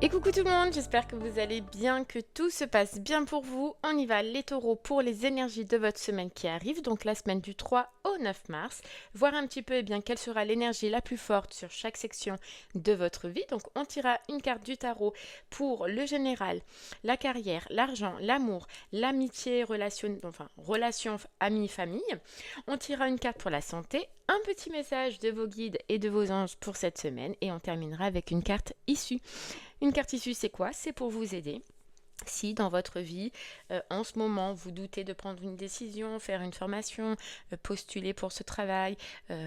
Et coucou tout le monde, j'espère que vous allez bien, que tout se passe bien pour vous. On y va les taureaux pour les énergies de votre semaine qui arrive, donc la semaine du 3 au 9 mars. Voir un petit peu quelle sera l'énergie la plus forte sur chaque section de votre vie. Donc on tirera une carte du tarot pour le général, la carrière, l'argent, l'amour, l'amitié, relation amis-famille. On tirera une carte pour la santé, un petit message de vos guides et de vos anges pour cette semaine et on terminera avec une carte issue. Une carte issue, c'est quoi? C'est pour vous aider. Si dans votre vie, en ce moment, vous doutez de prendre une décision, faire une formation, postuler pour ce travail,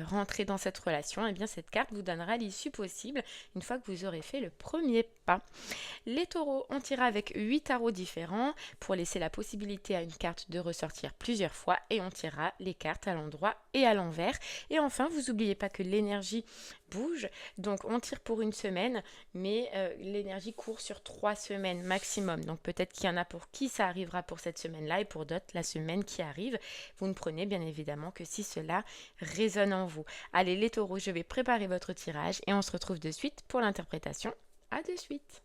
rentrer dans cette relation, eh bien cette carte vous donnera l'issue possible une fois que vous aurez fait le premier pas. Les taureaux, on tirera avec 8 tarots différents pour laisser la possibilité à une carte de ressortir plusieurs fois et on tirera les cartes à l'endroit et à l'envers. Et enfin, vous n'oubliez pas que l'énergie bouge, donc on tire pour une semaine, mais l'énergie court sur 3 semaines maximum. Donc peut-être qu'il y en a pour qui ça arrivera pour cette semaine-là et pour d'autres la semaine qui arrive. Vous ne prenez bien évidemment que si cela résonne en vous. Allez les taureaux, je vais préparer votre tirage et on se retrouve de suite pour l'interprétation. À de suite.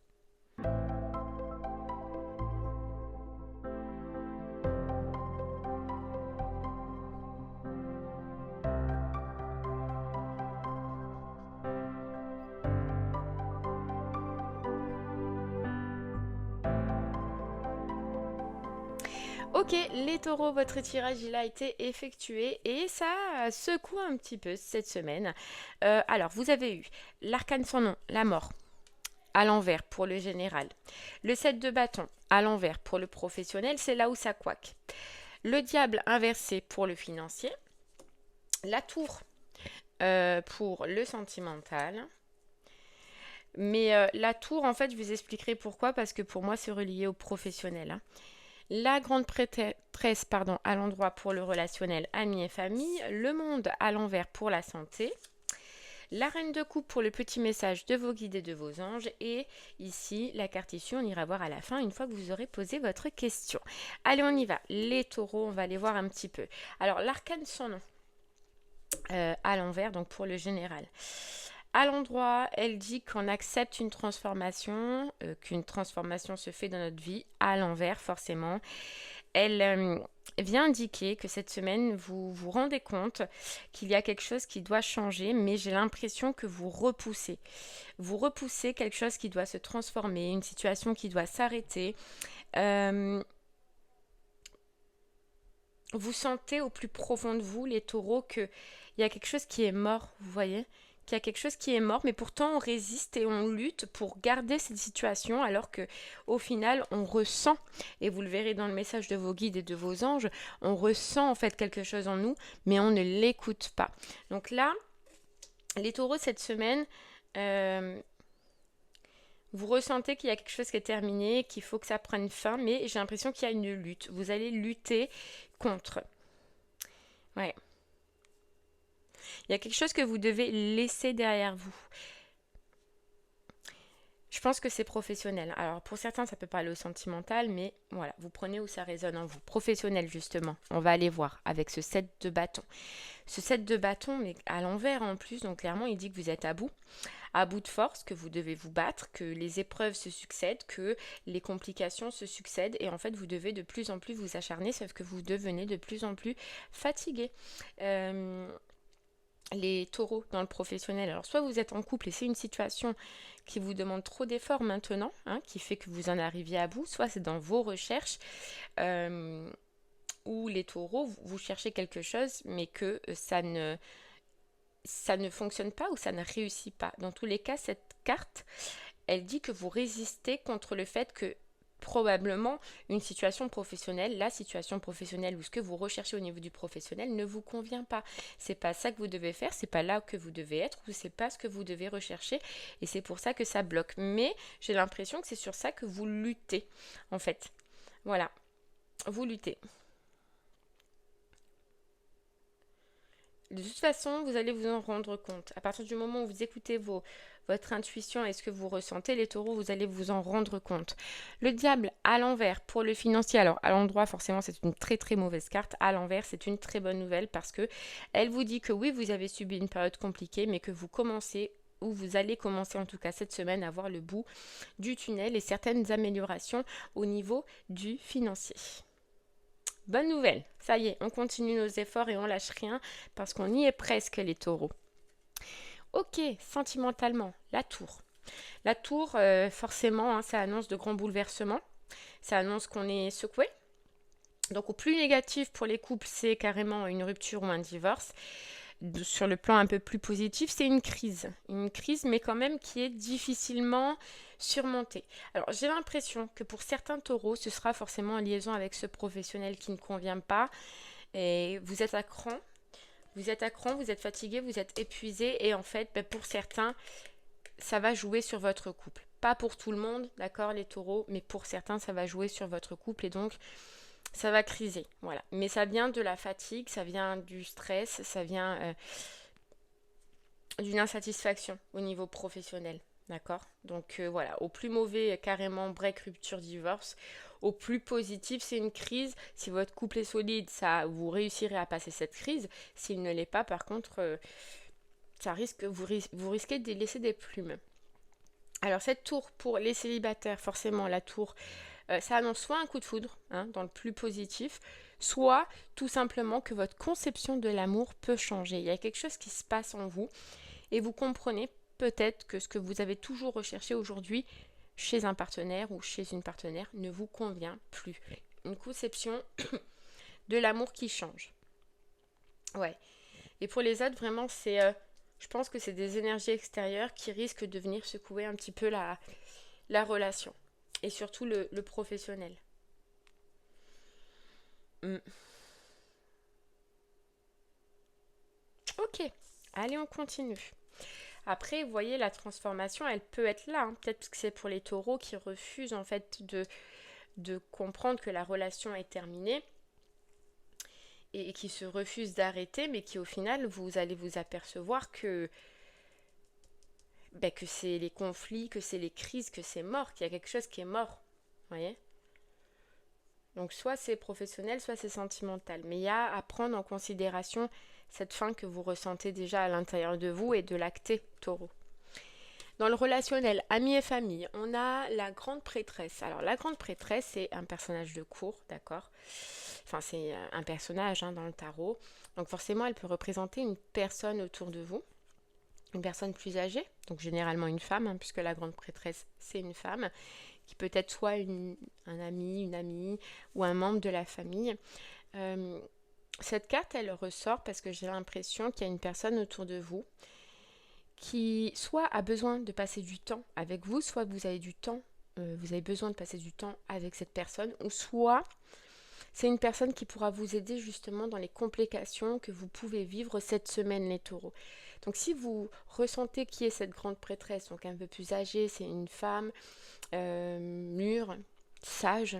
Ok, les taureaux, votre tirage il a été effectué et ça secoue un petit peu cette semaine. Alors, vous avez eu l'arcane sans nom, la mort, à l'envers pour le général. Le 7 de bâton, à l'envers pour le professionnel, c'est là où ça couaque. Le diable inversé pour le financier. La tour pour le sentimental. Mais la tour, en fait, je vous expliquerai pourquoi, parce que pour moi, c'est relié au professionnel. La grande prêtresse, à l'endroit pour le relationnel, amis et famille. Le monde à l'envers pour la santé. La reine de coupe pour le petit message de vos guides et de vos anges. Et ici, la carte issue, on ira voir à la fin, une fois que vous aurez posé votre question. Allez, on y va. Les taureaux, on va les voir un petit peu. Alors, l'arcane sans nom, à l'envers, donc pour le général. À l'endroit, elle dit qu'on accepte une transformation, qu'une transformation se fait dans notre vie, à l'envers forcément. Elle vient indiquer que cette semaine, vous vous rendez compte qu'il y a quelque chose qui doit changer, mais j'ai l'impression que vous repoussez. Vous repoussez quelque chose qui doit se transformer, une situation qui doit s'arrêter. Vous sentez au plus profond de vous, les taureaux, qu'il y a quelque chose qui est mort, vous voyez, qu'il y a quelque chose qui est mort, mais pourtant on résiste et on lutte pour garder cette situation, alors que au final on ressent, et vous le verrez dans le message de vos guides et de vos anges, on ressent en fait quelque chose en nous, mais on ne l'écoute pas. Donc là, les taureaux cette semaine, vous ressentez qu'il y a quelque chose qui est terminé, qu'il faut que ça prenne fin, mais j'ai l'impression qu'il y a une lutte. Vous allez lutter contre. Ouais. Il y a quelque chose que vous devez laisser derrière vous. Je pense que c'est professionnel. Alors pour certains, ça peut parler au sentimental, mais voilà, vous prenez où ça résonne en vous. Professionnel justement, on va aller voir avec ce 7 de bâton. Ce 7 de bâton, mais à l'envers en plus, donc clairement il dit que vous êtes à bout de force, que vous devez vous battre, que les épreuves se succèdent, que les complications se succèdent et en fait vous devez de plus en plus vous acharner, sauf que vous devenez de plus en plus fatigué. Les taureaux dans le professionnel, alors soit vous êtes en couple et c'est une situation qui vous demande trop d'efforts maintenant, qui fait que vous en arriviez à bout, soit c'est dans vos recherches où les taureaux, vous cherchez quelque chose mais que ça ne fonctionne pas ou ça ne réussit pas. Dans tous les cas, cette carte, elle dit que vous résistez contre le fait que probablement une situation professionnelle, la situation professionnelle ou ce que vous recherchez au niveau du professionnel ne vous convient pas. C'est pas ça que vous devez faire, c'est pas là que vous devez être ou c'est pas ce que vous devez rechercher et c'est pour ça que ça bloque. Mais j'ai l'impression que c'est sur ça que vous luttez en fait. Voilà, vous luttez. De toute façon, vous allez vous en rendre compte. À partir du moment où vous écoutez votre intuition et ce que vous ressentez, les taureaux, vous allez vous en rendre compte. Le diable à l'envers pour le financier. Alors à l'endroit, forcément, c'est une très très mauvaise carte. À l'envers, c'est une très bonne nouvelle parce que elle vous dit que oui, vous avez subi une période compliquée, mais que vous commencez où vous allez commencer en tout cas cette semaine à voir le bout du tunnel et certaines améliorations au niveau du financier. Bonne nouvelle, ça y est, on continue nos efforts et on lâche rien parce qu'on y est presque les taureaux. Ok, sentimentalement, la tour. La tour, forcément, ça annonce de grands bouleversements, ça annonce qu'on est secoué. Donc au plus négatif pour les couples, c'est carrément une rupture ou un divorce. Sur le plan un peu plus positif, c'est une crise mais quand même qui est difficilement surmontée. Alors j'ai l'impression que pour certains taureaux, ce sera forcément en liaison avec ce professionnel qui ne convient pas et vous êtes à cran, vous êtes fatigué, vous êtes épuisé et en fait pour certains, ça va jouer sur votre couple. Pas pour tout le monde, d'accord les taureaux, mais pour certains, ça va jouer sur votre couple et donc ça va criser, voilà. Mais ça vient de la fatigue, ça vient du stress, ça vient d'une insatisfaction au niveau professionnel, d'accord. Donc voilà, au plus mauvais, carrément break, rupture, divorce. Au plus positif, c'est une crise. Si votre couple est solide, ça, vous réussirez à passer cette crise. S'il ne l'est pas, par contre, ça risque, vous risquez de laisser des plumes. Alors cette tour pour les célibataires, forcément la tour, ça annonce soit un coup de foudre, dans le plus positif, soit tout simplement que votre conception de l'amour peut changer. Il y a quelque chose qui se passe en vous et vous comprenez peut-être que ce que vous avez toujours recherché aujourd'hui chez un partenaire ou chez une partenaire ne vous convient plus. Une conception de l'amour qui change. Ouais. Et pour les autres, vraiment, je pense que c'est des énergies extérieures qui risquent de venir secouer un petit peu la relation. Et surtout le professionnel. Ok, allez, on continue. Après, vous voyez, la transformation, elle peut être là. Peut-être que c'est pour les taureaux qui refusent en fait de comprendre que la relation est terminée et qui se refusent d'arrêter, mais qui au final, vous allez vous apercevoir que c'est les conflits, que c'est les crises, que c'est mort, qu'il y a quelque chose qui est mort. Vous voyez ? Donc soit c'est professionnel, soit c'est sentimental. Mais il y a à prendre en considération cette faim que vous ressentez déjà à l'intérieur de vous et de l'acter, taureau. Dans le relationnel, amis et famille, on a la grande prêtresse. Alors la grande prêtresse, c'est un personnage de cour, d'accord ? Enfin, c'est un personnage dans le tarot. Donc forcément, elle peut représenter une personne autour de vous, une personne plus âgée, donc généralement une femme, puisque la grande prêtresse, c'est une femme, qui peut être soit un ami, une amie, ou un membre de la famille. Cette carte, elle ressort parce que j'ai l'impression qu'il y a une personne autour de vous qui soit a besoin de passer du temps avec vous, soit vous avez du temps, vous avez besoin de passer du temps avec cette personne, ou soit c'est une personne qui pourra vous aider justement dans les complications que vous pouvez vivre cette semaine, les taureaux. Donc si vous ressentez qui est cette grande prêtresse, donc un peu plus âgée, c'est une femme mûre, sage,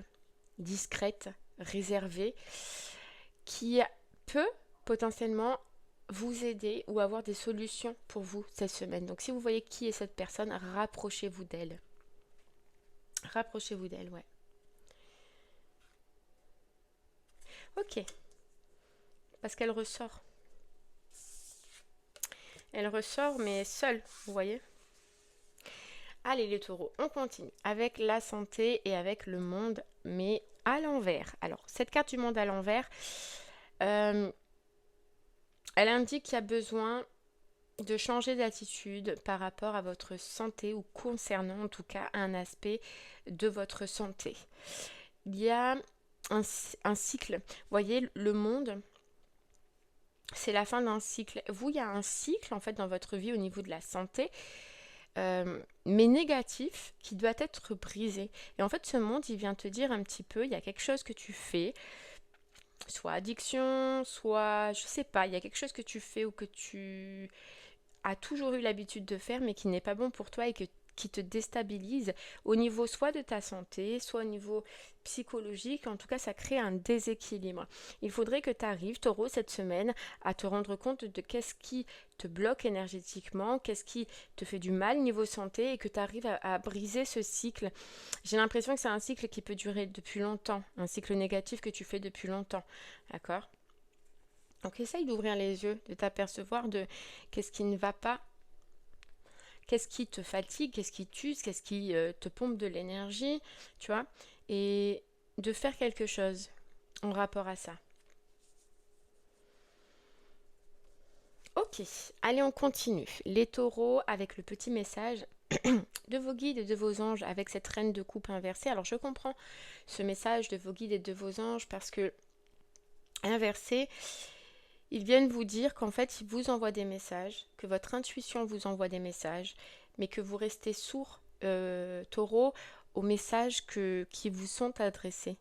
discrète, réservée, qui peut potentiellement vous aider ou avoir des solutions pour vous cette semaine. Donc si vous voyez qui est cette personne, rapprochez-vous d'elle. Rapprochez-vous d'elle, ouais. Ok. Parce qu'elle ressort. Elle ressort, mais seule, vous voyez. Allez les taureaux, on continue avec la santé et avec le monde, mais à l'envers. Alors, cette carte du monde à l'envers, elle indique qu'il y a besoin de changer d'attitude par rapport à votre santé ou concernant en tout cas un aspect de votre santé. Il y a un cycle. Vous voyez, le monde, c'est la fin d'un cycle. Vous, il y a un cycle en fait dans votre vie au niveau de la santé, mais négatif, qui doit être brisé. Et en fait, ce monde, il vient te dire un petit peu, il y a quelque chose que tu fais, soit addiction, soit, je sais pas, il y a quelque chose que tu fais ou que tu as toujours eu l'habitude de faire, mais qui n'est pas bon pour toi et qui te déstabilise au niveau soit de ta santé, soit au niveau psychologique. En tout cas, ça crée un déséquilibre. Il faudrait que tu arrives, taureau, cette semaine, à te rendre compte de qu'est-ce qui te bloque énergétiquement, qu'est-ce qui te fait du mal niveau santé et que tu arrives à briser ce cycle. J'ai l'impression que c'est un cycle qui peut durer depuis longtemps, un cycle négatif que tu fais depuis longtemps, d'accord ? Donc essaye d'ouvrir les yeux, de t'apercevoir de qu'est-ce qui ne va pas. Qu'est-ce qui te fatigue, qu'est-ce qui t'use, qu'est-ce qui te pompe de l'énergie, tu vois, et de faire quelque chose en rapport à ça. Ok, allez, on continue. Les taureaux avec le petit message de vos guides et de vos anges avec cette reine de coupe inversée. Alors je comprends ce message de vos guides et de vos anges parce que inversé, ils viennent vous dire qu'en fait ils vous envoient des messages, que votre intuition vous envoie des messages, mais que vous restez sourd, taureau, aux messages qui vous sont adressés.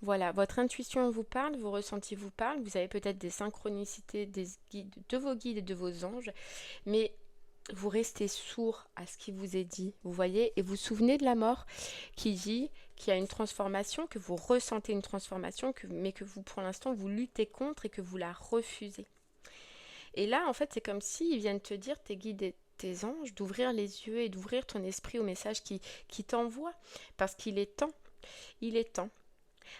Voilà, votre intuition vous parle, vos ressentis vous parlent, vous avez peut-être des synchronicités de vos guides et de vos anges, mais vous restez sourd à ce qui vous est dit, vous voyez, et vous vous souvenez de la mort qui dit qu'il y a une transformation, que vous ressentez une transformation, mais que vous, pour l'instant, vous luttez contre et que vous la refusez. Et là, en fait, c'est comme s'ils viennent te dire, tes guides et tes anges, d'ouvrir les yeux et d'ouvrir ton esprit au message qui t'envoie, parce qu'il est temps, il est temps.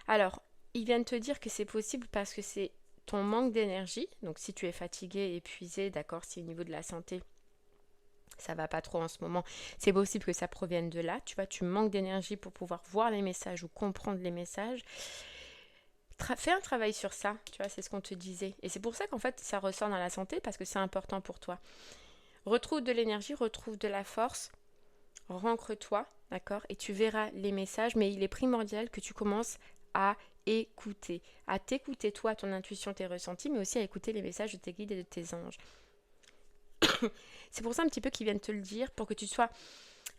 Alors, ils viennent te dire que c'est possible parce que c'est ton manque d'énergie, donc si tu es fatigué, épuisé, d'accord, si au niveau de la santé, ça va pas trop en ce moment, c'est possible que ça provienne de là, tu vois, tu manques d'énergie pour pouvoir voir les messages ou comprendre les messages. Fais un travail sur ça, tu vois, c'est ce qu'on te disait. Et c'est pour ça qu'en fait, ça ressort dans la santé, parce que c'est important pour toi. Retrouve de l'énergie, retrouve de la force, rancre-toi, d'accord, et tu verras les messages, mais il est primordial que tu commences à écouter, à t'écouter toi, ton intuition, tes ressentis, mais aussi à écouter les messages de tes guides et de tes anges. C'est pour ça un petit peu qu'ils viennent te le dire, pour que tu sois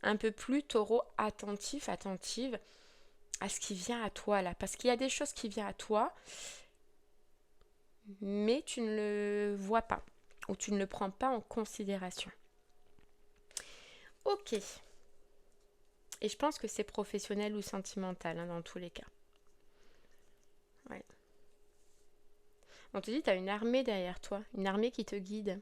un peu plus taureau attentif, attentive à ce qui vient à toi là. Parce qu'il y a des choses qui viennent à toi, mais tu ne le vois pas, ou tu ne le prends pas en considération. Ok. Et je pense que c'est professionnel ou sentimental, hein, dans tous les cas. Ouais. On te dit, tu as une armée derrière toi, une armée qui te guide.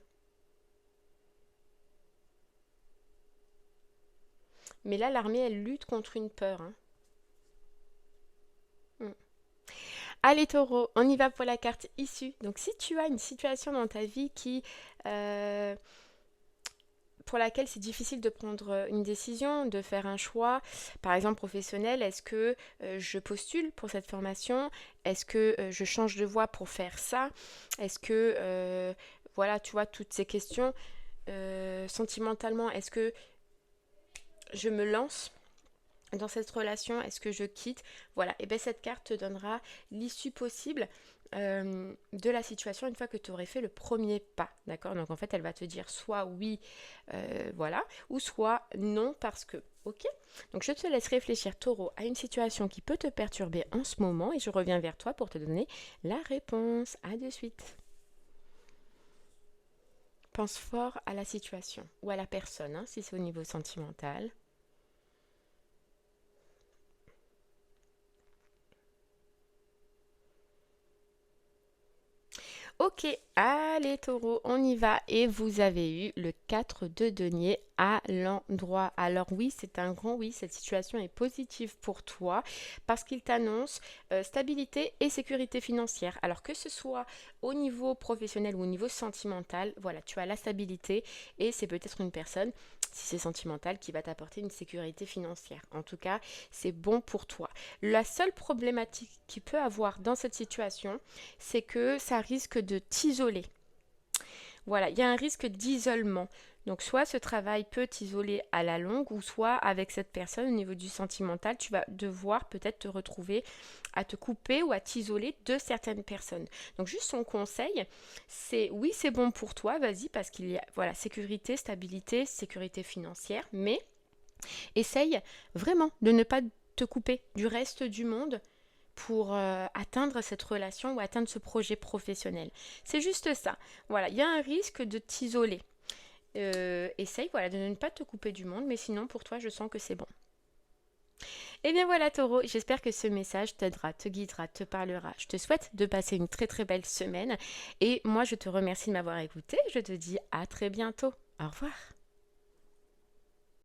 Mais là, l'armée, elle lutte contre une peur. Hein. Allez taureau, on y va pour la carte issue. Donc si tu as une situation dans ta vie pour laquelle c'est difficile de prendre une décision, de faire un choix, par exemple professionnel, est-ce que je postule pour cette formation? Est-ce que je change de voie pour faire ça? Est-ce que, voilà, tu vois, toutes ces questions, sentimentalement, est-ce que je me lance dans cette relation, est-ce que je quitte? Voilà, et bien cette carte te donnera l'issue possible de la situation une fois que tu aurais fait le premier pas, d'accord? Donc en fait, elle va te dire soit oui, voilà, ou soit non parce que, ok? Donc je te laisse réfléchir, taureau, à une situation qui peut te perturber en ce moment et je reviens vers toi pour te donner la réponse. À de suite. Pense fort à la situation ou à la personne, hein, si c'est au niveau sentimental. Ok, allez taureau, on y va. Et vous avez eu le 4 de denier à l'endroit. Alors oui, c'est un grand oui, cette situation est positive pour toi parce qu'il t'annonce stabilité et sécurité financière. Alors que ce soit au niveau professionnel ou au niveau sentimental, voilà, tu as la stabilité et c'est peut-être une personne, si c'est sentimental, qui va t'apporter une sécurité financière. En tout cas, c'est bon pour toi. La seule problématique qu'il peut avoir dans cette situation, c'est que ça risque de t'isoler. Voilà, il y a un risque d'isolement. Donc soit ce travail peut t'isoler à la longue ou soit avec cette personne au niveau du sentimental, tu vas devoir peut-être te retrouver à te couper ou à t'isoler de certaines personnes. Donc juste son conseil, c'est oui, c'est bon pour toi, vas-y, parce qu'il y a voilà, sécurité, stabilité, sécurité financière, mais essaye vraiment de ne pas te couper du reste du monde pour atteindre cette relation ou atteindre ce projet professionnel. C'est juste ça. Voilà, il y a un risque de t'isoler. Essaye voilà, de ne pas te couper du monde, mais sinon pour toi je sens que c'est bon. Et bien voilà taureau, j'espère que ce message t'aidera, te guidera, te parlera. Je te souhaite de passer une très très belle semaine et moi je te remercie de m'avoir écouté. Je te dis à très bientôt. Au revoir.